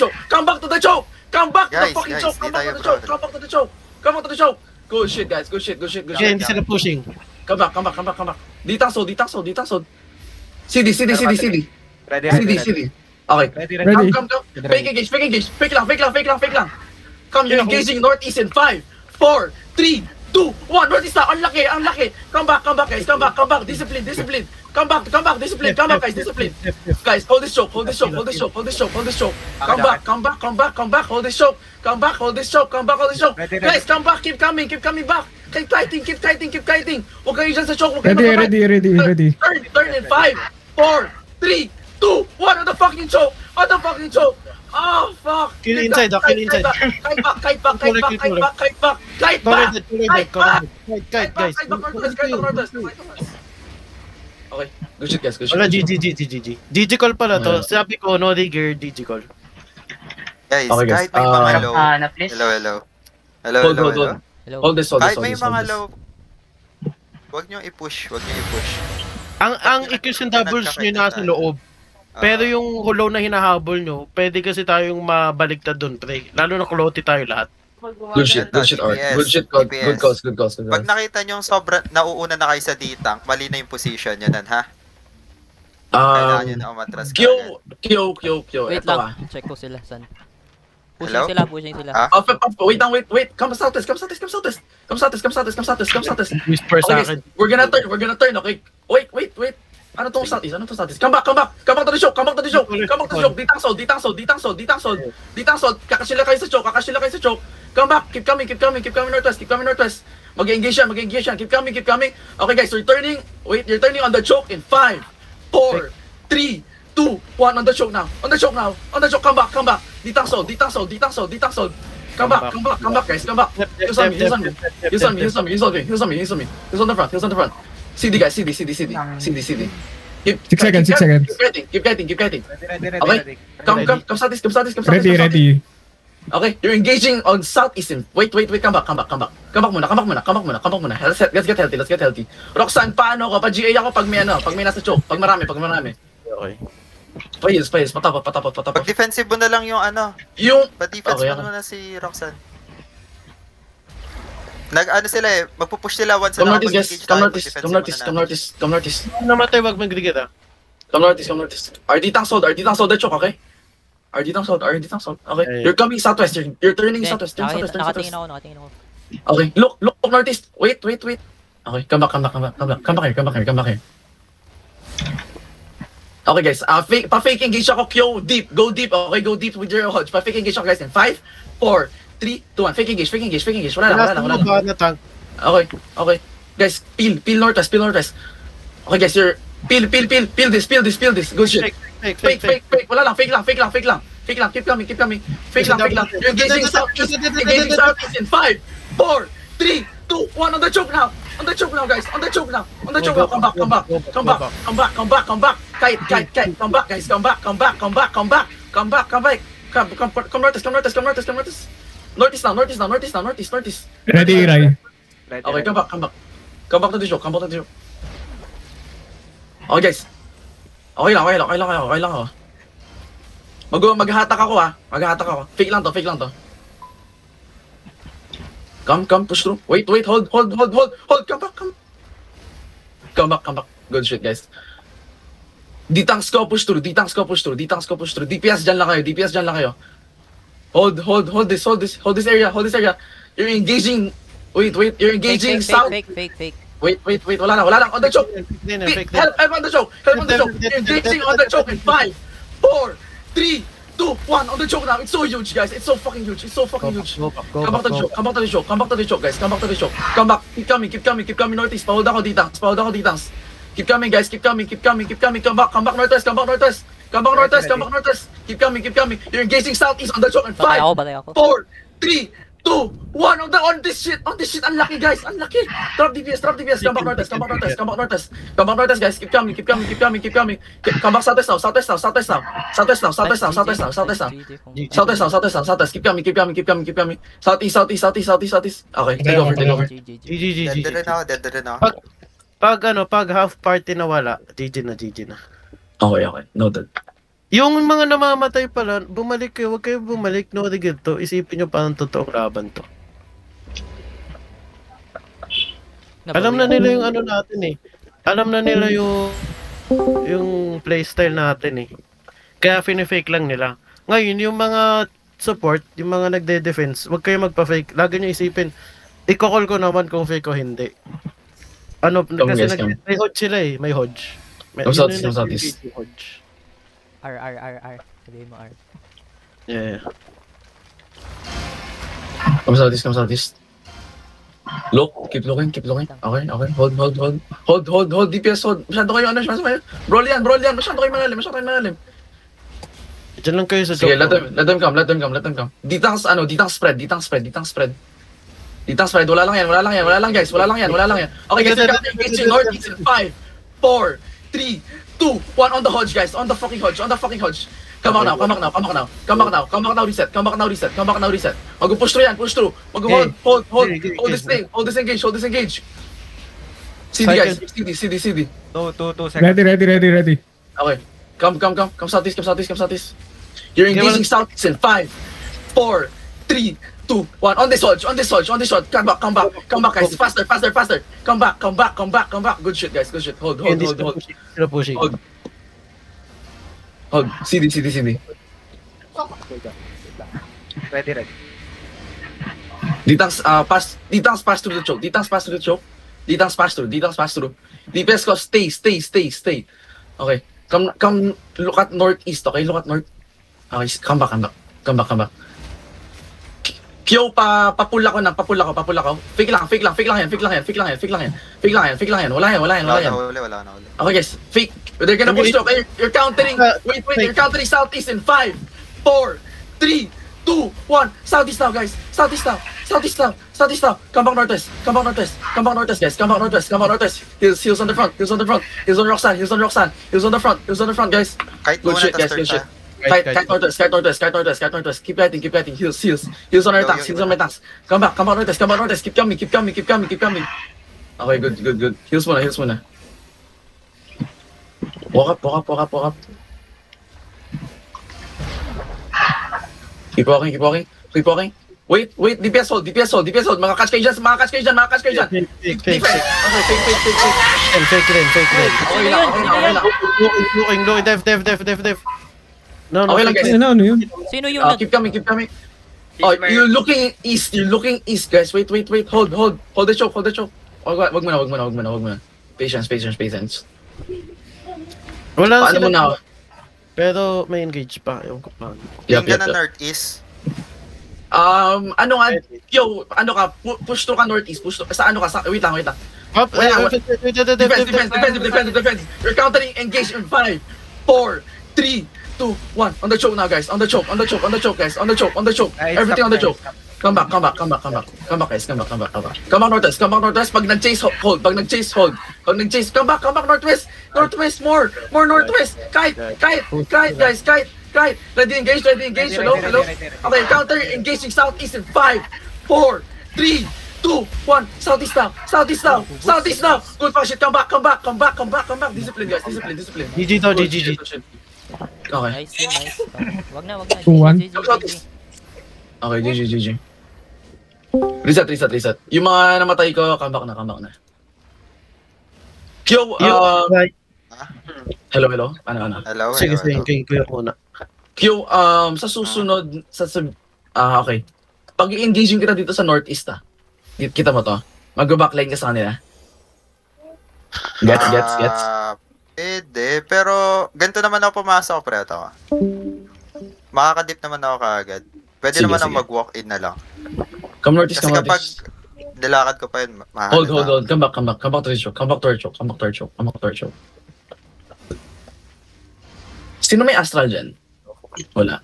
choke. Come back to the choke. Come back to the Guys, fucking guys, choke. di Come back tayo to the choke. pro. Come back to the choke. Come back to the choke. Good shit, guys. Good shit. Good shit. Good Kaya shit. hindi sila pushing. Come back. Come back. Come back. Come back. Ditang sold. Ditang sold. Ditang sold. CD. CD. CD. CD. Ready, CD. ready, CD. Okay. ready, Come, ready. come, come. Fake engage. Fake engage. Fake lang. Fake lang. Fake lang. Fake lang. Come, you're engaging northeast in 5, 4, 3, 2, 1. Northeast na. Ang laki. Ang laki. Come back. Come back, guys. Come back. Come back. Discipline. Discipline. Come back. Come back. Discipline. Come back, guys. Discipline. Guys, hold this choke. Hold this choke. Hold this choke. Hold this choke. Hold this choke. Come back. Come back. Come back. Come back. Hold this choke. Come back. Hold this choke. Come back. Hold this choke. Ready, ready. Guys, come back. Keep coming. Keep coming back. Keep kiting. Keep kiting. Keep kiting. Huwag kayo dyan sa choke. Huwag kayo Ready, ready. Turn in 5, 4, 3, 2, 1 on the fucking choke. On the fucking choke. Oh, fuck. Kill inside, kill inside. Kite back, kite back, kite back, kite back, kite back, kite back. Kite, guys. Kite back, northwest, kite back, northwest. Okay, good shit, guys, good shit. Wala, GG. GG call pala to. Sabi ko, no rigger, GG call. Guys, Okay, guys. kahit may mga low. Na please. Hello, hello. Hello, Hold, hello, hold, hello. hold. Hello. Hold this, hold this, Kahit hold may this, mga hold this. low, huwag nyo i-push, huwag nyo i-push. Ang EQs and doubles nyo nasa loob. Pero yung hollow na hinahabol nyo, pwede kasi tayong mabaligtad doon, pre. Lalo na kuloti tayo lahat. Good shit, Art. Good shit, good calls, good calls, good Pag calls. nakita nyo yung sobrang nauuna na kayo sa ditang, mali na yung position nyo nun, ha? Kailangan nyo na umatras ka agad. Kyo. Wait Ito lang, ah. check ko sila, san. Hello? Pushing sila. Ah? Wait lang, wait. Come southwest. Whisper sa Okay, akin. guys, we're gonna turn, okay? Wait. Ano tong southeast? Come back to the choke. Ditang sold. Kakasila kayo sa choke. Come back, keep coming northwest. Mag-engage yan. Keep coming. Okay, guys, you're turning on the choke in 5, 4, 3, 2, 1. On the choke now. Come back. Ditang sold. Come back, guys. Come back. Use on me. Use on the front. CD, guys. CD. Keep 6 seconds. Keep kiting. Ready, Okay. Come southeast. Ready. Okay, you're engaging on southeast. Wait. Come back muna. Let's get healthy. Roxanne, paano ko? Pa-GA ako pag may nasa choke. Pag marami. Okay. Pahils. Patapot. Pag defensive mo na lang yung ano, Yung, pa-defense Okay, mo na si Roxanne. Nag-ano sila eh, magpupush sila once come na northeast, guys. mag-engage Come tayo, northeast. mag-defensive muna natin. Kung namatay, wag mag-rigger ah. Come northeast. RD tang sold the choke, okay? RD tang sold. Okay. Okay. You're coming southwest. You're turning southwest. Nakatingin ako. Okay, look northeast. Wait. Okay, come back here. Okay, guys. Pa-fake engage ako. Go deep. Okay, go deep with your hodge. Pa-fake engage ako, guys. In 5, 4, 3, 2, 1. Fake engage. Wala lang. Na tank. Okay. Guys, peel northwest. Okay, guys, you're peel this. Good shit. Fake. Wala lang. Fake lang. Keep coming. Fake lang. You're engaging southeast in 5, 4, 3, 2, 1. On the choke now, guys. Come back. Kite. Come back, guys. Come back. Come northeast. Northeast now. Ready, Rai. Okay, come back to the choke. Okay, guys. Okay lang ako. Mag-hatak ako. Fake lang to. Come, push through. Wait, hold. Come back. Good shit, guys. Ditangs ko push through. DPS dyan lang kayo. Hold this area. You're engaging. Wait, you're engaging south. Fake. Wait, wala lang. On the choke. Fake. Help on the choke. You're engaging on the choke in 5, 4, 3, 2, 1. On the choke now. It's so huge, guys. It's so fucking huge. Come back to the choke, guys. Come back. Keep coming northeast. Pahold ako ditang. Keep coming, guys. Keep coming. Come back northwest. Keep coming. You're engaging southeast on the choke in 5, Batay ako. 4, 3, 2, 1. On this shit. Unlucky, guys. Drop DPS. Come back northwest, guys. Keep coming. Come back southwest now. Keep coming. Southeast. Okay, take over. GG. Dead rin ako. Pag half party na wala, GG na. Okay. Noted. Yung mga namamatay pala, bumalik kayo, huwag kayo bumalik, no regret to. Isipin nyo parang totoong laban to. Alam na nila yung ano natin eh. Alam na nila yung playstyle natin eh. Kaya fake lang nila. Ngayon, yung mga support, yung mga nagde-defense, huwag kayo magpa-fake. Lagi nyo isipin, i-call ko naman kung fake o hindi. Ano, kasi guys, may hodge sila eh, may hodge. May, Come southeast, yun come yung southeast. hodge. R. Sabihin mo R. Yeah. Come southeast. Look, keep looking. Okay. Hold, DPS, hold. Masyado kayo, masyado kayo. Brawl yan. Masyado kayo malalim. Diyan lang kayo sa Sige, joke. let them come. Ditang spread. Wala lang guys. Okay guys, it's in north, it's in 5, 4, 3, 2, 1 on the hodge guys. On the fucking hodge. Come back now, reset. Mag-push through. Hold this thing. Hold this engage. CD guys, CD. 2 seconds. Ready. Okay. Come southeast. You're engaging southeast in 5, 4, 3, 2, 1. On this hodge. Come back guys. Faster. Come back. Good shit guys. Hold. Sila pushing. Hold. CD. Ready. Ditang's pass through the choke. Ditang's pass through. DPS ko, stay. Okay. Come look at northeast, okay? Look at north. Okay, come back. Kyo, papula ko. Fake lang yan. Wala yan. Wala na uli. Okay guys, fake. They're gonna push through. Okay, you're countering. Wait. You're countering southeast in 5, 4, 3, 2, 1. Southeast now, guys. Southeast now. Come back northwest, guys. Heels on the front. Heels on Roxanne. Heels on the front, guys. Kahit Good muna shit, guys. tas turn Kite northwest. Keep lighting. Heels on our tanks. Come back northwest. Keep coming. Okay, good. Heels muna. Walk up. Keep walking. Wait. DPS hold. Makakatch kayo dyan. Fake. Defense. Okay, fake. Fake rin. Okay lang. Looking, def. No, Okay lang, guys. Ano yun? Sino yung Keep coming. Oh, you're looking east, guys. Wait. Hold the choke. Wag muna. Patience. Wala Paano sila. mo na? Pero may engage pa. Ewan ko pa. Yung ka na northeast. Ano nga? Yo, ano ka? Push through ka northeast. Sa ano ka? Wait lang. Up, Defense. You're countering engage in 5, 4, 3, 2, 1. On the choke now, guys. On the choke, guys. On the choke. Everything on the choke. Come back, guys. Come back northwest. Pag nag-chase, hold. Come back northwest. More northwest. Kite, guys. Ready, engage. Hello. Okay, counter, engaging southeast in 5, 4, 3, 2, 1. Southeast now. Good shit. Come back. Discipline, guys. Discipline. GG to, GG. Okay. Nice. Wag na. 2-1. GG. Okay, GG. Reset. Yung mga namatay ko, come back na. Kyo, hello. Ano? Hello. Sige, kuya muna. Kyo, sa susunod, okay. Pag i-engaging kita dito sa northeast, kita mo to, mag-backline ka sa kanila. Gets. Pwede, pero ganito naman ako pumasok, pre. Ito. Makakadip naman ako kaagad. Pwede Sige, naman sige. ako mag-walk-in na lang. Come northeast, Kasi kapag nilakad ko pa yun, Hold. Come back to our choke. Sino may astral dyan? Wala.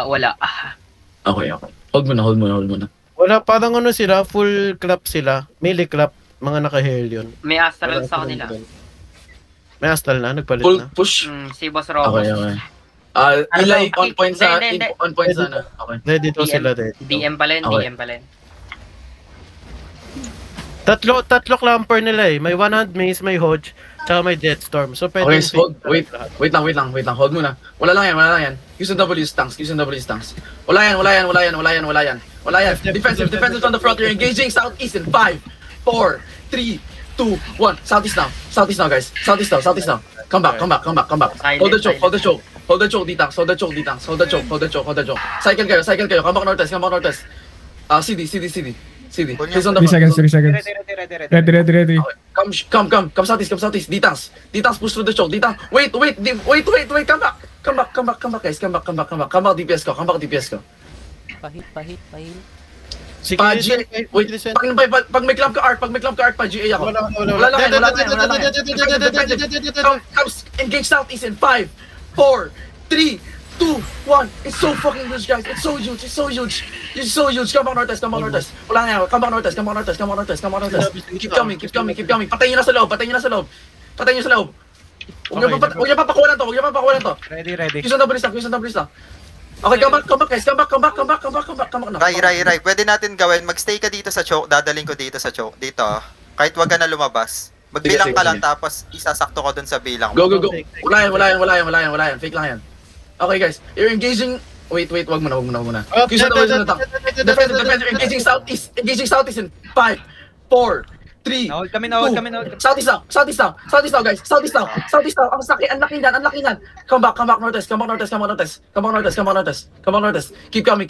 Wala. Okay. Hold muna. Wala, parang ano sila, full clap sila. Melee clap, mga naka-Hellion. May astral Wala sa silang kanila. ganun. May astral na, nagpalit Full na. push. Si Boss Robos. Okay. Ilay on point sa Hindi. on point sana. Okay. Ready to sila, ready. DM pa rin. Okay. Tatlo clamper nila eh. May one hand mace, may hodge. Tsaka may Death Storm. So pwede Okay, yung hold. fake Wait lang. Hold muna. Wala lang yan. Use the W stance. Wala yan. Defensive on the front. You're engaging southeast in 5, 4, 3, 2, 1. Southeast now, guys. Southeast now. Come back. Hold the choke. Detax. Hold the choke. Cycle kayo. Come back northwest. CD. He's on the 3 front. seconds, 3 seconds. Ready. Come southeast. Detax push through the choke. Detax. Wait. Come back, guys. Come back DPS ko. Pahit. Sige, Pa, listen, G, wait, listen. pag may club ka art, pa, GA ako. Wala lang yan. Come engage southeast in 5, 4, 3, 2, 1. It's so fucking huge, guys. It's so huge. Come back northwest. Wala nga yan. Come back northwest. Keep coming. Patayin nyo na sa loob. Huwag niyo papakuha lang to. Ready. Use on the list lang. Okay, come back, guys. Come back na. Ray. Pwede natin gawin. Magstay ka dito sa choke. Dadaling ko dito sa choke. Dito. Kahit wag ka na lumabas. Magbilang Sige, ka lang sige. tapos isasakto ko dun sa bilang. Go. Wala yan. Fake lang yan. Okay, guys. You're engaging... Wait. Wag muna. Use on the attack. Defensive. Engaging southeast in 5, 4, 3, Hold kami. Southeast now, guys. Southeast now. Ang laki nan. Come back northwest. Keep coming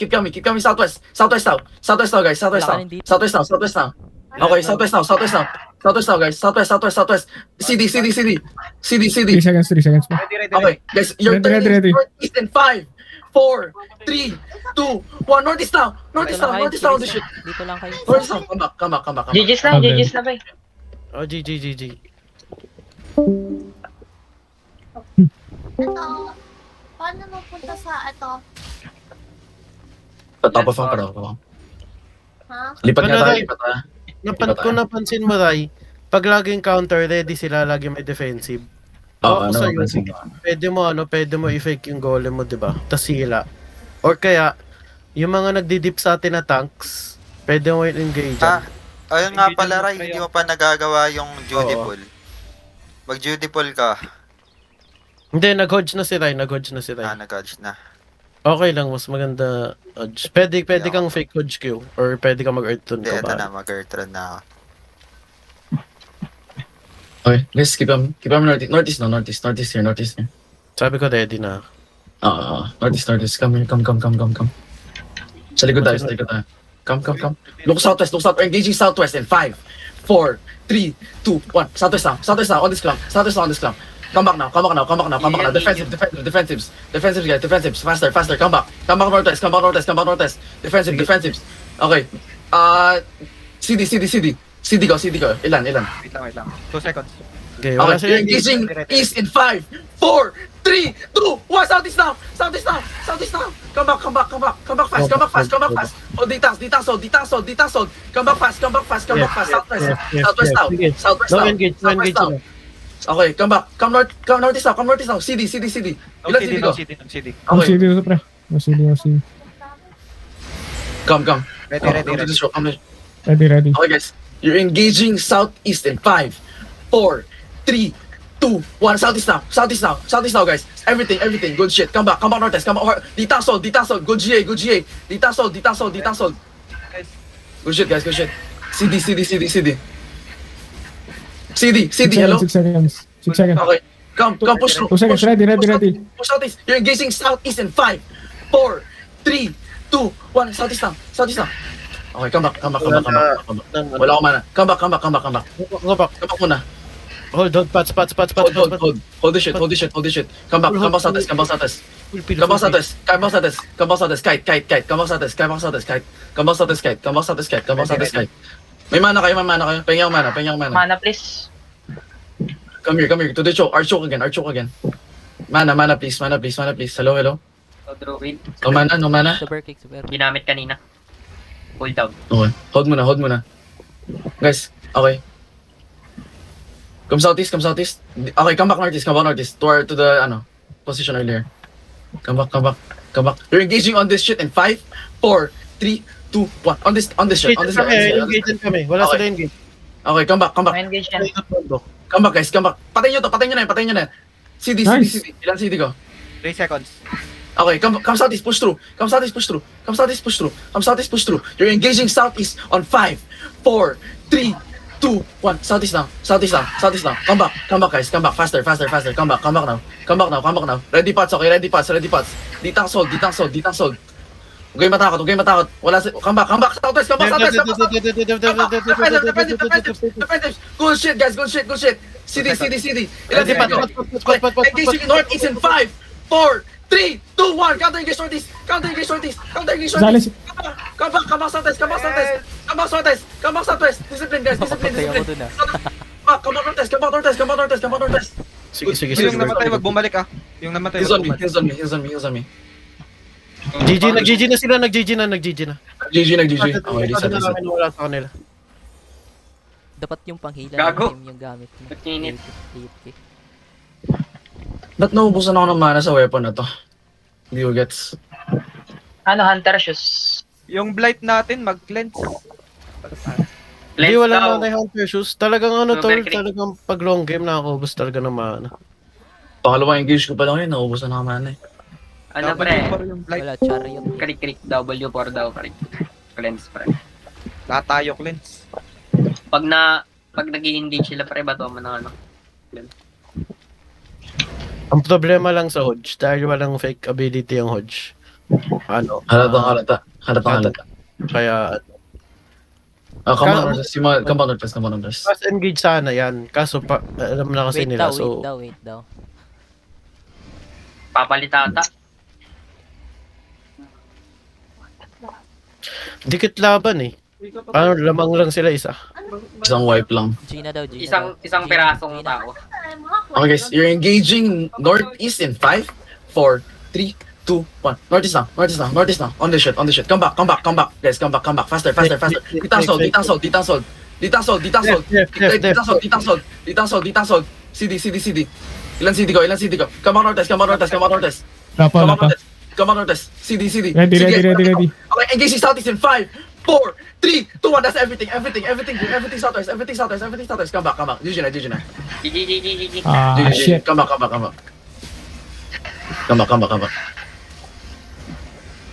southwest now, guys. Southwest now. Okay, southwest now, guys. Southwest. CD. 3 seconds pa. Okay, guys, you're Ready. northeast in 5, 4, 3, 2, 1. Northeast now on the shit. Dito lang kayo. Northeast now. Come back. GG's na ba? Oh, GG. Ito, paano mapunta sa ito? Top of ang karo. Ha? Lipat Ano, nga tayo, Ray? lipat tayo. Kung napansin mo, Ray, pag laging counter, ready sila, lagi may defensive. Oo, Ako sa'yo, pwede mo i-fake yung golem mo, diba? Tas sila. Or kaya, yung mga nagdidip sa atin na tanks, pwede mo i-engage. Ayun nga pala, Ray. Hindi mo pa nagagawa yung Judy Pool. Mag-Judy Pool ka. Hindi, nag-hodge na si Ray. Nag-hodge na. Okay lang, mas maganda hodge. Pwede kang fake hodge Q, or pwede kang mag-earth tone Hindi, ka eto ba? na. Mag-Earthron na ako. Okay, guys, keep on northeast here. Sabi ko ready na. Northeast. Come. Sa likod tayo. Come. Look southwest. We're engaging southwest in 5, 4, 3, 2, 1. Southwest now. On this clump. Come back now. Defensives, guys. Faster. Come back northwest. Defensives. Okay. CD go. Ilan? Wait lang. 2 seconds. Okay, wala Okay, you're sila. engaging east in 5, 4, 3, 2, 1. Southeast now. Come back fast. Hold detax hold. Come back fast. Southwest now. No engage now. na. Okay, come back. Come northeast now. CD. Ilan CD go? CD. Ang Okay, CD ito, pre. Ang CD. come. Ready. Come to the show. Ready. Okay, guys. You're engaging southeast in 5, 4, 3, 2, 1. Southeast now, guys. Everything. Good shit. Come back northwest. Detax hold. Good GA. Detax hold. Good shit, guys. CD. Hello? 6 seconds. Okay. Come push through. 2 seconds. Ready. Push southeast. You're engaging southeast in 5, 4, 3, 2, 1. Southeast now. Okay, come back. Wala akong mana. Come back. Go back. Come back muna. Hold, pats. Hold this shit. Come back southwest. Kite. Come back southwest. May mana kayo. Pengyaw mana. Mana, please. Come here. To the choke. Our choke again. Mana, please. Hello. So, Druid. No mana. Super kick. Ginamit kanina. Hold down. Okay. Hold muna. Guys, okay. Come southeast. Okay, come back northeast. To the position earlier. Come back. You're engaging on this shit in 5, 4, 3, 2, 1. On this shit. Engage kami. Wala Okay. sila engage. Okay, come back. Engage yan. Come back, guys. Come back. Patayin nyo to. Patayin nyo na yan. CD. Nice. Ilan CD ko? 3 seconds. Okay, come southeast, push through. Come southeast, push through. Come southeast, push through. Come southeast, push through. You're engaging southeast on 5, 4, 3, 2, 1. Southeast now. Come back, guys. Come back, faster. Come back now. Ready pots, okay? Ready pots. Ditang sold. Huwag kayong matakot. Come back, southwest. Defensive. Good shit, guys. CD. Ilan Ready pots. Engaging northeast in 5, 4, 3, 2, 1. Counter engage northeast. Zales. Come back, southwest. Discipline, guys. Papatay ako dun ah. Come back, northwest. Sige. Yung namatay, wag bumalik ah. Yung namatay, He's wag on bumalik. me. GG na sila, nag-GG na. GG. Okay, Sabi reset. namin wala sa kanila. Dapat yung panghila Gago. ng team yung gamit mo. Ba't init? Ba't naubusan ako ng mana sa weapon na to? Hindi ko gets. Ano, Hunter Shoes? Yung blight natin, mag-cleanse. Hindi, Let's wala go. na Hunter Shoes. Talagang ano to, Overclick. talagang pag long game nakakaubos talaga ng mana. Pangalawang engage ko pa lang yun, naubusan ako ng mana eh. Ano pre? Yung blight. Ano? Wala, chariot. Krik, W4 daw, krik. Cleanse pre. Lahat tayo cleanse. Pag nag-i-engage sila pre, bato mo ng ano. Ang problema lang sa Hodge, dahil walang fake ability yung Hodge. Ano? Halata. Kaya, Come on, Northwest. mas engage sana yan. Kaso pa, alam na kasi Wait nila. daw, So, wait daw. Papalitata. dikit laban eh. Ano, lamang lang sila isa. Isang wipe lang. Gina daw. Isang pirasong tao. Okay guys, you're engaging northeast in 5, 4, 3, 2, 1. Northeast now. On the shit. Come back. Guys, come back. Faster. Ditang sold. CD. Ilan CD ko? Come on, northwest. Lapa. CD. Ready. Okay, engaging southeast in 5, 4, 3, 2, 1. That's everything southwest. Come back. GG na. GG. Ah, shit. Come back.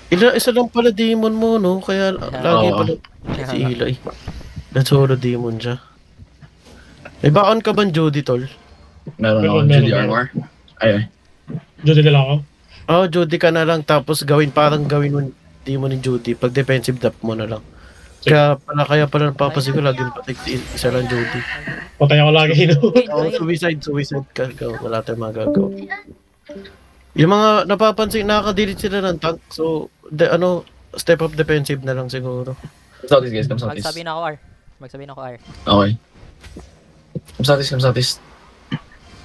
Isa lang pala demon mo, no? Kaya lagi Oo. pala si Eli. That's solo demon siya. May baon ka ba, Jody, tol? Meron ako, Meron. GD armor. Ay. Jodi na lang ako. Oh, Jody ka na lang, tapos parang gawin mo demon ni Jody. Pag defensive dap mo na lang. Kaya pala napapansin ko laging patay isa lang Jody. Patay ako lagi, no? Oh, suicide ka. Wala tayong magagawa. Yung mga napapansin, nakaka-delete sila ng tank. So, step up defensive na lang siguro. Southeast guys, come southeast. Magsabi na ako R. Okay. Come southeast.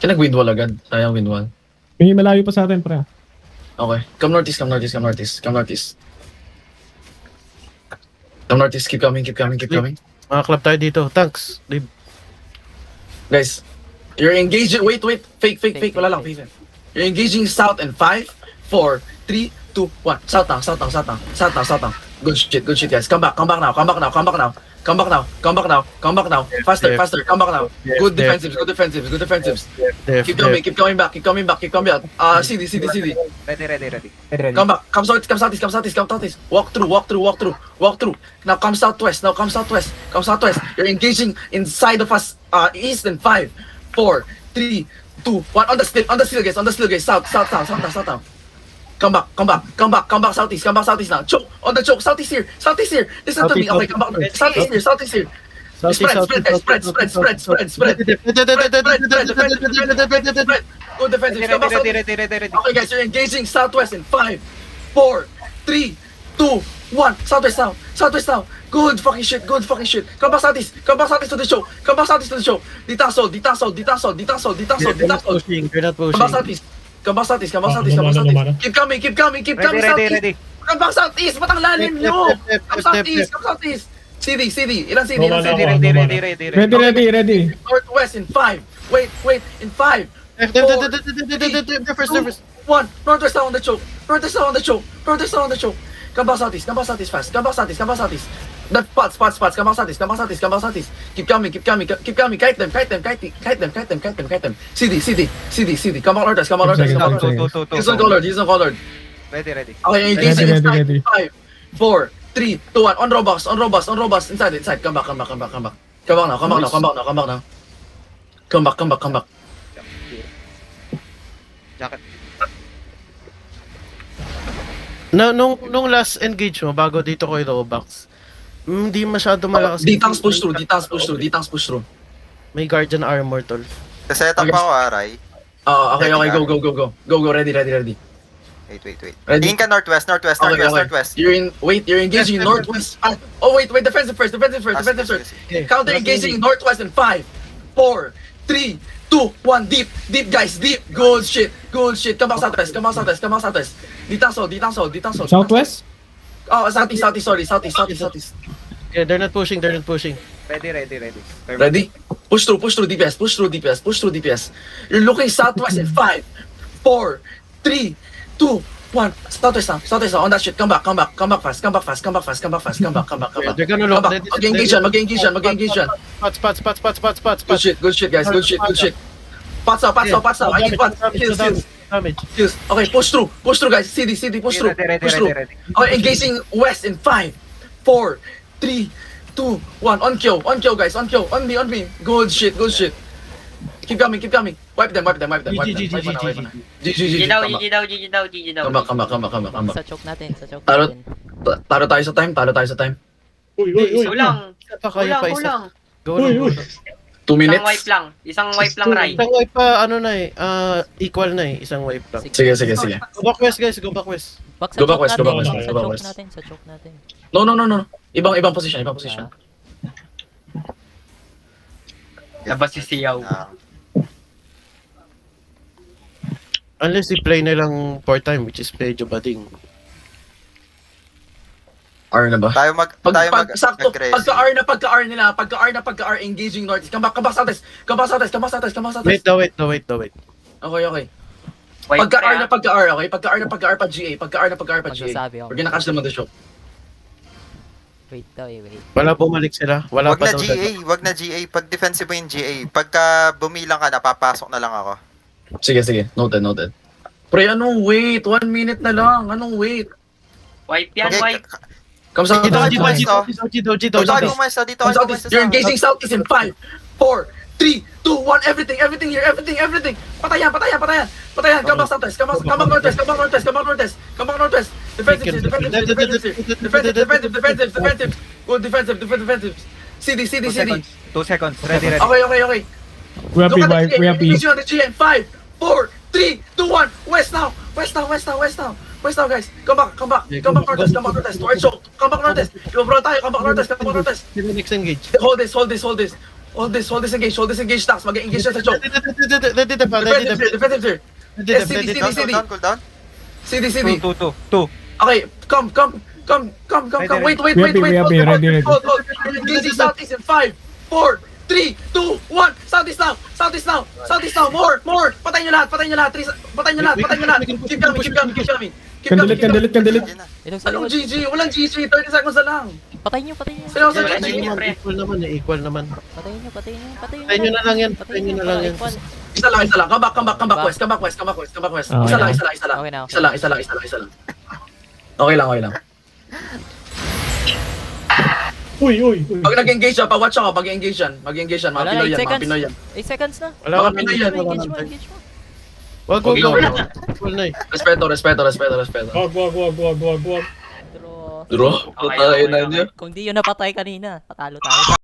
Kaya nag-wind wall agad. Sayang wind wall. May malayo pa sa atin, pre. Okay. Come northeast. Come northeast. Keep coming. Mga club tayo dito. Tanks. Leave. Guys, you're engaging. Wait. Fake. Wala lang. Fake. You're engaging south in 5, 4, 3, 2, 1. South now. Good shit, guys. Come back now. Faster. Come back now. Good defensives. Keep coming back. CD. Ready. Come back. Come southeast. Walk through. Now come southwest. You're engaging inside of us. East in 5, 4, 3, 2, 1. On the steel, guys. South. Come back southeast now. Choke on the choke. Southeast here. Listen to me. Okay, come back. Southeast here. Spread. Good defensive. Come back southeast. Ready. Okay, guys, you're engaging southwest in 5, 4, 3, 2, 1. Southwest now. Good fucking shit. Come back southeast to the show. Ditang sold. You're not pushing. Come back southeast. Keep coming southeast. Ready. Come back southeast. Ba't ang lalim nyo? Come southeast. CD. Ilan CD? Ready. Northwest in 5. Wait. In 5. First. 1. Northwest now on the choke. Come back southeast fast. That spots. Come back southeast. Keep coming. Kite them. CD. Come back northwest. He's on colored. Ready. Okay, engaging Ready. inside. 5, 4, 3, 2, 1. On robust. Inside. Come back now. Come back. Jacket. Nung last engage mo, bago dito ko i-Robux, hindi masyado malakas. D-tanks push through. May guardian armor, tol. Set up ako, Aray. Okay, go. Ready. Wait. Ready? Tingin ka northwest. You're engaging northwest. Wait, defensive first. Okay. Counter engaging northwest in 5, 4, 3, 2, 1. Deep, guys. Good shit. Come back southwest. Ditang soul. Southwest? Oh, southeast. Sorry, southeast. Yeah, they're not pushing. Ready. Ready? Push through DPS. You're looking southwest in 5, 4, 3, 2, 1. Southwest now. On that shit. Come back fast. They're gonna lock. Mag-engage. Spots. Good shit, guys. Good shit. Pats out. I need pats. Damage. Kills. Okay, push through, guys. CD, push through. Ready. Okay, engaging west in 5, 4, 3, 2, 1. On kill, guys. On me. Good shit. Keep coming. Wipe them. GG. GG. GG daw. Come back. Sa choke natin. Taro tayo sa time. Uy. Kulang. Kaya pa isa. Go Uy. lang. 2 minutes. Isang wipe lang, Rai. Isang wipe pa, equal na eh. Isang wipe lang. Sige. Go back west, guys. Go back west. Go back west. Sa choke natin. No. Ibang position. Labas si Siyaw. Unless i-play nilang 4 time, which is medyo bading. R na ba? Tayo mag Sakto, aggressive. pagka-R engaging north. Come back southwest. Wait. Okay. Wipe Pagka-R na pre, pagka-R, okay? Pagka-R na pagka-R pa GA. Magsasabi ako. We're gonna catch them on the show. Wait. Wala bumalik sila. Wala Wag pa na daw. GA, Pag defensive mo yung GA, pagka bumilang ka, napapasok na lang ako. Sige. Noted. Pre, wait? 1 minute na lang. Wait? Wipe yan, Okay, wipe. Come sa Doji. Dito ako umesa. You're engaging southeast in 5, 4, 3, 2, 1. Everything here. Patayan. Come back southwest. Come back northwest. Defensive. Good defensive. CD. 2 seconds. Ready. Okay. We have Look at B. We have B. Engaging on the GN. 5, 4, 3, 2, 1. West now, guys. Come back northwest. To our choke. Come back northwest. Bro tayo. Come back northwest. Next engage. Hold this. Engage stacks. Mag-engage na sa choke. Defensive here. Cool down. CD. 2. Okay, come. Wait. We have B. Ready. Hold. Engaging southeast in 5, 4, 3, 2, 1. Southeast now. More. Patayin nyo lahat. Keep coming. Can delete. Yan na. Ilog sa Anong likod. GG? Walang GG. 30 seconds na lang. Patayin nyo. Seryoso, Wala GG. GG, pre. Equal naman. Patayin nyo. Patayin nyo na lang yan. Isa lang. Come back west. Isa lang. Okay na. Isa lang. Okay lang. Uy. Pag nag-engage yan, pag-watch ako, mag-engage yan. Mga Wala na, 8 Pinoy yan, mga seconds. Pinoy yan. 8 seconds na. Wala Baka ka Pinoy yan. Engage mo. Wag. Okay, okay. Equal na eh. Respeto. Wag. Draw. Draw? Okay, Patayin na okay. niyo. Kung di yun napatay kanina, patalo tayo.